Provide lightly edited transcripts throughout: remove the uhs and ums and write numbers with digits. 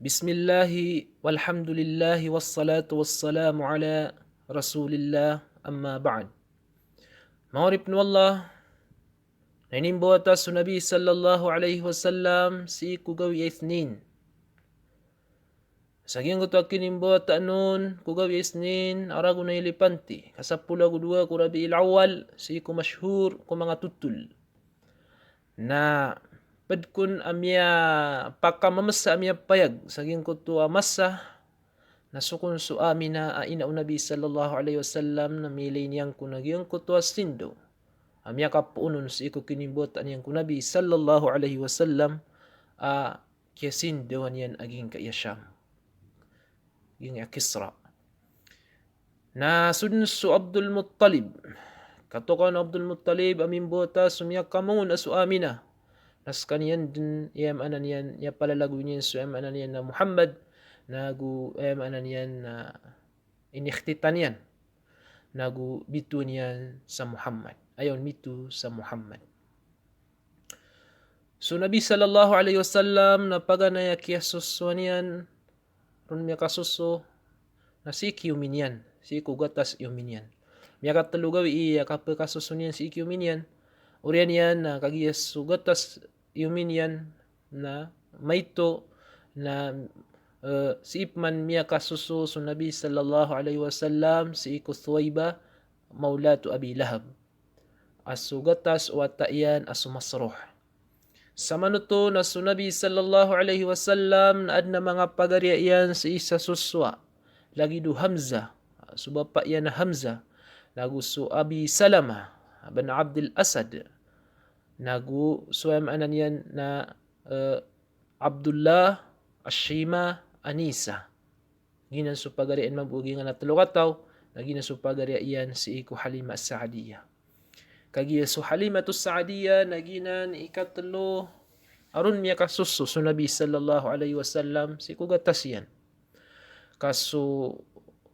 Bismillahi walhamdulillahi wassalatu wassalamu ala rasulillah amma ba'd. Maurib nu Allah, nainimbo atas su Nabi sallallahu alaihi wasallam si kugawi ithnin. Saging ko kinimbo ta'nun kugawi ithnin arago na ilipanti. Kasapula kudua ku Rabi'il Awwal si ku masyhur ku mga tutul. Na pedkun amya pakamamasa amya payag saging ko tu amasa nasukun su amina aina Nabi sallallahu alaihi wasallam na milay niyang kunagiyang ko tu asindo amya kapunun si ko kinimbot aniyang ko Nabi sallallahu alaihi wasallam kiasindo niyan aging kaiyasyam yung Kisra na sudun su Abdul Muttalib katokan Abdul Muttalib amimbota sumya kamun asu amina nas kaniyan din yam anan yan ya palalagu niyan su yam anan yan na Muhammad nagu yam anan yan na inikhtitan yan nagu bitu niyan sa Muhammad ayon mitu sa Muhammad. So Nabi sallallahu alaihi wasallam na paganaya kiyasus niyan ron miya kasuso na si kiyuminyan si kugatas yuminyan miya katalugaw iya kapakasuso niyan si kiyuminyan urian yan na kagiyas sugatas yuminyan na maito na si ipman miya kasuso so Nabi sallallahu alaihi wasallam si Thuwayba maulatu Abi Lahab asugatas watayan asumasroh sa manuto na so Nabi sallallahu alaihi wasallam na adna mga pagarian sa isa suswa lagi du Hamza subapa yan na Hamza lagu so Abi Salama bin Abdul Asad nagu suam anan yan na Abdullah Ashima Anisa ginan su pagarian mabugi nga natulukataw naginan su pagarian si iku Halima As-Saadiyah kagi su Halima As-Saadiyah naginan ikatlo aron miya kasuso so Nabi sallallahu alaihi wasallam si kugatas yan kaso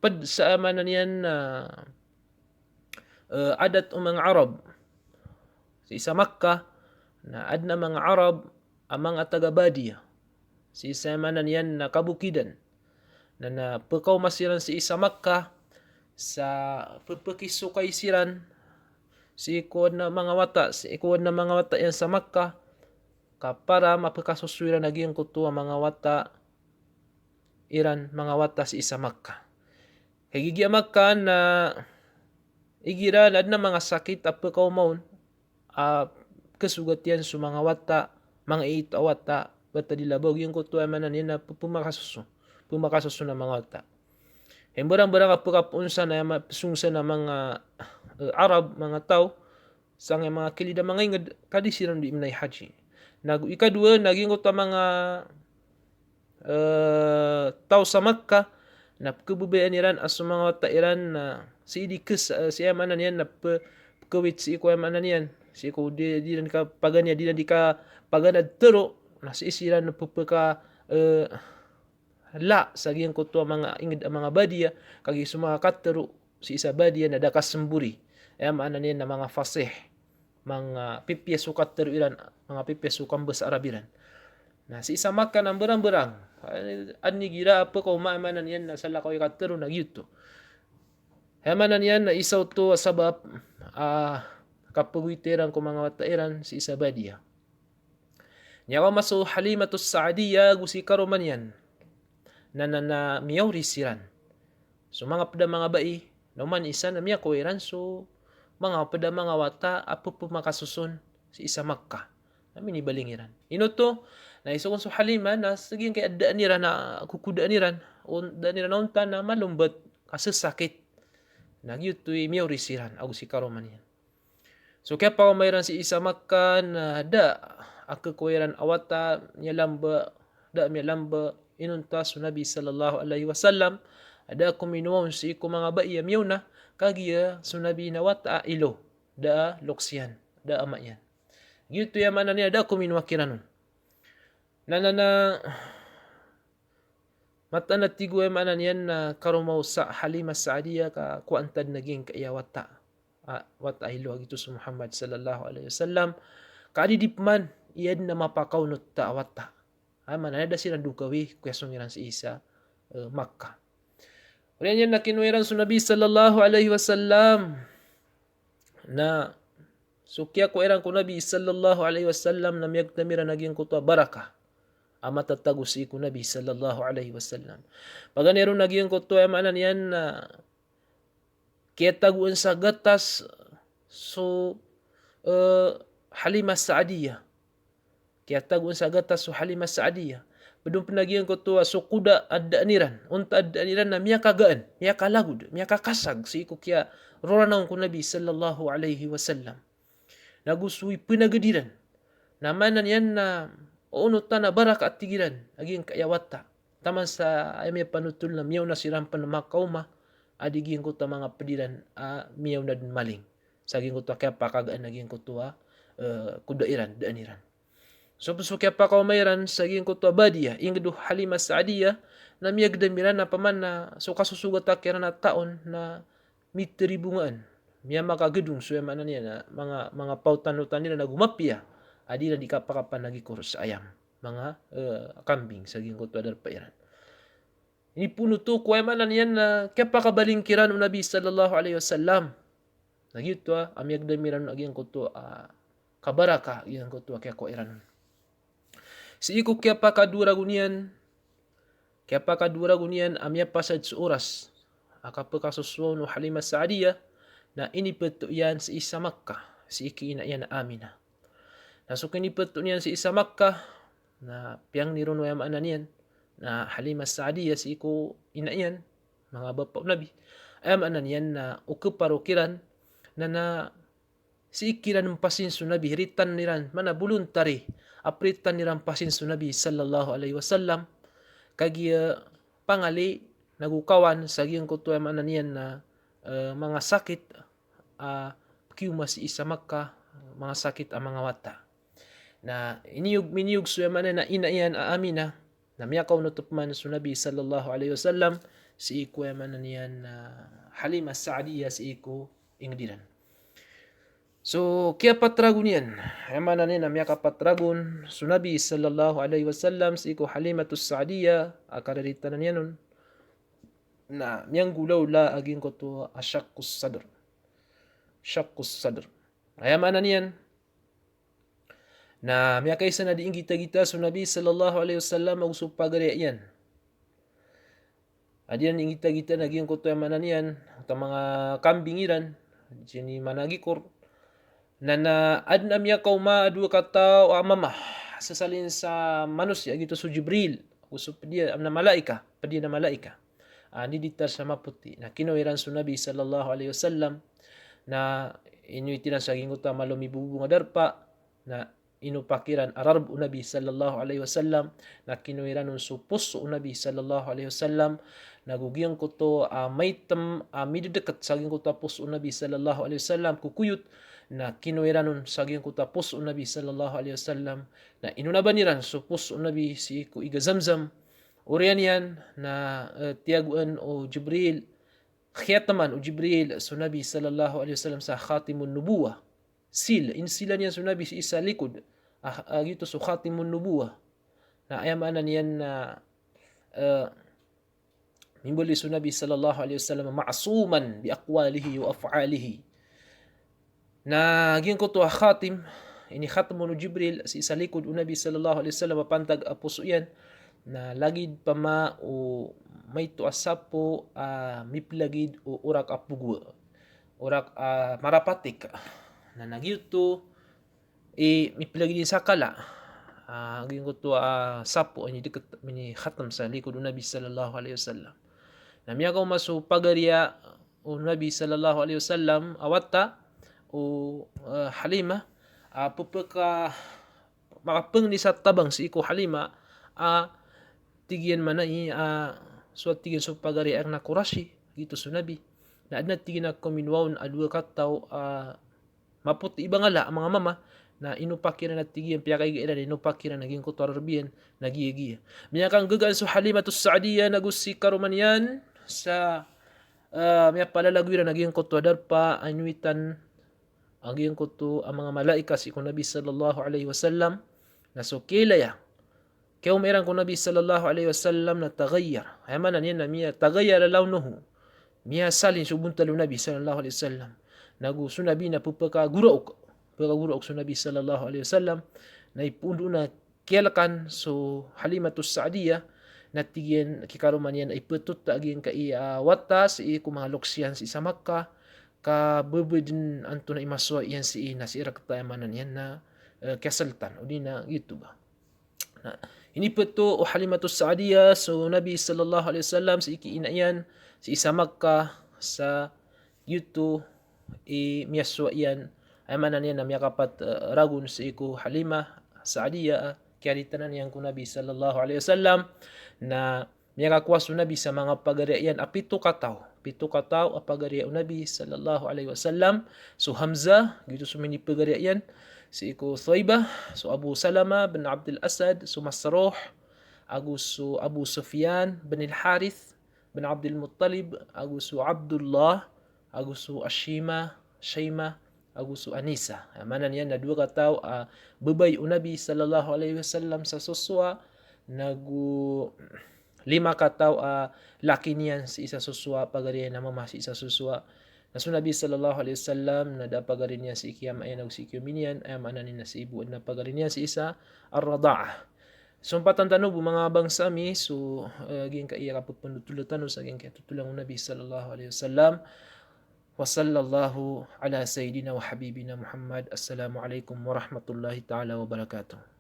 pad sa amanan yan na adat umang Arab sa isa Makkah na adna mga Arab amang taga-Badiya si isa manan yan na kabukidan na pekaw masiran si isa Makkah sa pagpakisukay siran si ikuan na mga wata yan sa Makkah para mapakasusuran naging kuto ang mga wata iran mga wata si isa Makkah kay gigya Makkah na igiran adna mga sakit at pekaw maun kasugat yan sa mga wata, mga ito wata, bata dilabog yung kutuwa manan yan na pumakasuso na mga wata. Hembarang-barang kapakapunsa na sungsa na mga Arab, mga tao, sa mga kilida mga ingad, kadisiran di imnay haji. Ikadua, naging kutuwa mga tao sa Makkah, na kabubayan iran as mga wata iran na si idikis, siya manan yan na kawit si ikuwa manan yan. Si ko di dan ka paganya di dan di ka pagana tero nasi isiran na pupaka la sagiang ko to mga ingid mga badiya kagi mga katero si isa badiya na dakas semburi anan niyan na mga fasih mga pipya sukat tero iran mga pipya sukam bes arabiran na si isa Makkah nang berang-berang ani gira apa ko maamanan yan na sala ko katero na yuto hamanan yan na isaw to sabab kapagwitiran ko mga watairan si Isabadia. Niya ko maso Halimatus Saadiyah gusi karuman yan na miyawri siran. So mga pada mga bai, naman isa na miya kuwiran so mga pada mga wata apo pumakasusun si isa Makkah. Namin ibalingiran. Ino to, na iso kong so Halima na saging kay adaan niran na kukudaan niran o daan niran na unta na malumbat kasi sakit. Nagyutoy miyawri siran ako si karuman yan. So kaya pa mayroon si isa Makkah na da akakuwiran awata niya lamba inunta su Nabi sallallahu alaihi wasallam ada kuminuon si ko mga baiya miyaw na kagiya su Nabi na wata ilo da luksyan da ama yan. Gitu ya mana niya da kuminuwakiran nun. Na mata na tigo ya mana niyan na karumaw sa Halima Saadiyah ka kuantad naging kaiyawata. Wata ilo gitu sa Muhammad sallallahu alaihi wasallam kadi dipman iyad na mapakaunot ta wata Mana ada silang dukawi kuya sungiran si Isa Makkah. Urian yan na kinuwiran su Nabi sallallahu alaihi wasallam na sukya ko erang ko Nabi sallallahu alaihi wasallam na miyag namira naging kuto baraka ama tatagusi ko Nabi sallallahu alaihi wasallam. Paganero naging kuto amanan yan na kaya taguan sa gatas so Halimah Sa'diyah. Kaya taguan sa gatas so Halimah Sa'diyah. Pedung penagian ko tuwa so kuda adda niran. Unta adda niran na miya kagaan, miya kalagud, miya kakasag. Si ko kaya roranaw ko Nabi sallallahu alaihi wasallam. Nagusui pinagadiran. Namanan yan na unutan na barak at tigiran. Aging kayawata. Taman sa ayami panutul na miyaw na sirampan na mga kauma. Adigin ko ta mga pediran miyaw na din maling. Saging ko ta kaya pakagaan naging ko tuwa kudairan, daaniran. So kaya pa kaumayran saging ko to abadiya ingdu Halimah Sa'diyah na miyag damiran na paman na so kasusugat akira na taon na mitri bungaan miya makagedung so yaman niya na mga pautan-utan nila na gumapya adi na di kapakapan nagikur sa ayam mga kambing saging ko to adar pairan. Ini puno to kuya manan yan na kaya pa kabalingkiran ng Nabi sallallahu alaihi wasallam. Nagyuto amiyag damiran aging ko to kabaraka yan ko to kaya ko iran. Si iko kaya pa kadura gunian amya pasad sa oras akapakasuswa no Halimah Sa'diyah na inipeto yan si Isa Makkah si iki ina yan na Amina. Nasuk inipeto niyan si Isa Makkah na piyang niron wayam ananian na Halimah Sa'diyah si iko ina yan mga bapa Nabi ayam ananian na ukeparukiran na si ikiran pasin su Nabi ritan niran mana voluntary apritan niran pasin su Nabi sallallahu alaihi wasallam kagi pangali nagukawan saging kutuwa mananian na mga sakit kiuma si Isa Makkah mga sakit ang mga wata na miniyog su yaman na inaiyan Amina na miyakaw nutupman su Nabi sallallahu alaihi wasallam si iku yaman niyan Halimah Sa'diyah si iku ingdiran. So, kaya patragun yan. Ayamana na miyaka patragun. So, Nabi sallallahu alaihi wasallam si iko Halimatus Sa'diyah. Akararita na niya nun. Na miyang gulaw la aging ko to asyakus sadr. Syakus sadr. Ayamana niyan. Na miyaka isa na diing kita-kita so Nabi sallallahu alaihi wasallam magusupagari yan. Adiyan diing kita-kita naging ko to ayamana niyan. Ito mga kambingiran. Dini managikor. Na adna miya kauma dua kata o amama sasalin sa manusia gitu su Jibril usop dia na malaika padi na malaika ni ditar sa maputi na kinoiran su Nabi sallallahu alaihi wasallam na inuitiran sa ginguta malumi bubunga darpa na inupakiran arab Nabi sallallahu alaihi wasallam na kinoiran su puso Nabi sallallahu alaihi wasallam nagugiyang ko to maitam midedekat sa ginguta puso Nabi sallallahu alaihi wasallam kukuyut na kinuiranon saging ko tapos o Nabi sallallahu alaihi wasallam na inunabaniran so pus o Nabi si ko iga Zamzam urian yan na tiaguan o Jibril khiyataman o Jibril so Nabi sallallahu alaihi wasallam sa khatimun nubuwa insila niya so Nabi si isa likod gito so khatimun nubuwa na ayamanan yan na mimbuli so Nabi sallallahu alaihi wasallam ma'asuman bi aqwalihi wa af'alihi na aging ko to khatim ini khatmun Jibril si isa likod Nabi sallallahu alaihi wasallam pantag apuso yan na lagid pa o may to asapo miplagid o urak apugwa urak marapatik na nagyuto miplagid sa kala aging ko to sapo ini dekat mini khatam sa likod Nabi sallallahu alaihi wasallam na miya ko masu pagariya o Nabi sallallahu alaihi wasallam awata o Halimah pupaka makapeng ni sa tabang si iko Halimah tigian manai suat tigian so pagari ang nakurashi gitu so Nabi na adna tigin na kominwaon adua kataw maputi ibangala mga mama na inupakiran na tigian piyakay gaira inupakiran naging kutarbiyan nagiyagiya miyakang gagaan so Halimatus Sa'diyah nagusi karuman yan sa miya palalagwira naging kutwadar pa anyuitan aging ko to ang mga malaika si Nabi sallallahu alaihi wasallam na so kilaya Kaya umiran ko Nabi sallallahu alaihi wasallam na tagayyar. Ayamanan yan na miya tagayyar launuhu. Miya salin subuntalu Nabi sallallahu alaihi wasallam. Nagu sunabi na pupaka gurauk. Pupaka gurauk sunabi sallallahu alaihi wasallam. Na ipundu na kialakan so Halimatus Sa'diyah na tigyan kikaruman yan ay putut aging kai watas i kumaloksian si sa Makkah ka bebedin anto na imaswa yan si ina si irakatayamanan yan na kasaltan o di na gitu ba. Na ini peto o Halimatus Sa'diyah so Nabi sallallahu alaihi wasallam si iki ina yan si isa Makkah sa yuto i miyaswa yan ay manan yan na miyakapat ragun si iku Halimah Sa'diyah kiaritanan yang ku Nabi sallallahu alaihi wasallam na miyakakuwaso Nabi sa mga pagarian pito kataw a pagarian Nabi sallallahu alaihi wasallam so Hamzah gitu sumini pagarian si iku Thaibah so Abu Salama bin Abdul Asad so Masruh agus so Abu Sufyan bin Al-Harith bin Abdul Muttalib agus so Abdullah agus so Ashima Shaymah agus so Anisa. Manan yan na dua kataw bebay Nabi sallallahu alaihi wasallam sa suswa nagu lima kataw laki niyan si isa suswa pagarian na mama si isa suswa. Nasu Nabi sallallahu alaihi wasallam na da pagarin niya si ikiyam ay si ikiyuminian ay manan na si ibu na pagarin niya si isa ar-rada'ah. Sumpatan tanubo mga bangsa mi so aging kaiya kapag panutulutan sa aging kaya tutulang Nabi sallallahu alaihi wasallam. وصلى الله على سيدنا وحبيبنا محمد. السلام عليكم ورحمة الله تعالى وبركاته.